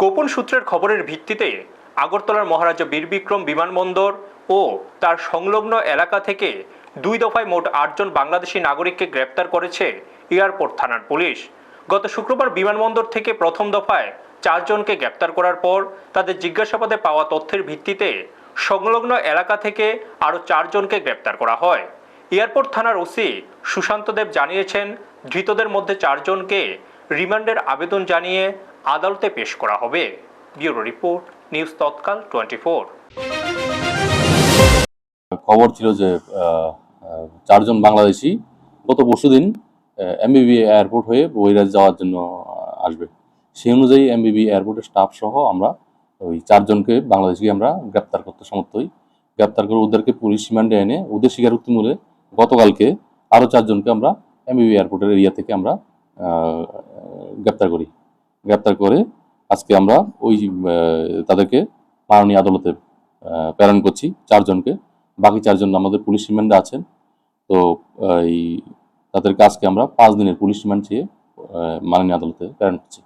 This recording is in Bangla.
গোপন সূত্রের খবরের ভিত্তিতে আগরতলার মহারাজা বীর বিক্রম বিমানবন্দর ও তার সংলগ্ন এলাকা থেকে 2 দফায় মোট 8 জন বাংলাদেশি নাগরিককে গ্রেপ্তার করেছে এয়ারপোর্ট থানার পুলিশ। গত শুক্রবার বিমানবন্দর থেকে প্রথম দফায় 4 জনকে গ্রেপ্তার করার পর তাদের জিজ্ঞাসাবাদে পাওয়া তথ্যের ভিত্তিতে সংলগ্ন এলাকা থেকে আরও 4 জনকে গ্রেপ্তার করা হয়। এয়ারপোর্ট থানার ওসি সুশান্ত দেব জানিয়েছেন, ধৃতদের মধ্যে 4 জনকে রিমান্ডের আবেদন জানিয়ে আদালতে পেশ করা হবে। ব্যুরো রিপোর্ট, নিউজ তৎকাল 24। খবর ছিল যে 4 জন বাংলাদেশি গত পরশুদিন এমবিবি এয়ারপোর্ট হয়ে বহিরাজ যাওয়ার জন্য আসবে। সেই অনুযায়ী এমবিবি এয়ারপোর্টের স্টাফ সহ আমরা ওই 4 জনকে বাংলাদেশিকে আমরা গ্রেপ্তার করতে সমর্থ হই। গ্রেপ্তার করে ওদেরকে পুলিশ রিমান্ডে এনে ওদের স্বীকারোক্তি মূলে গতকালকে আরও 4 জনকে আমরা এমবিবি এয়ারপোর্টের এরিয়া থেকে আমরা গ্রেপ্তার করি। গ্রেপ্তার করে আজকে আমরা ওই তাদেরকে মাননীয় আদালতে প্রেরণ করছি 4 জনকে। বাকি 4 জন আমাদের পুলিশ রিমান্ডে আছেন। তো এই তাদেরকে আজকে আমরা 5 দিনের পুলিশ রিমান্ড চেয়ে মাননীয় আদালতে প্রেরণ করছি।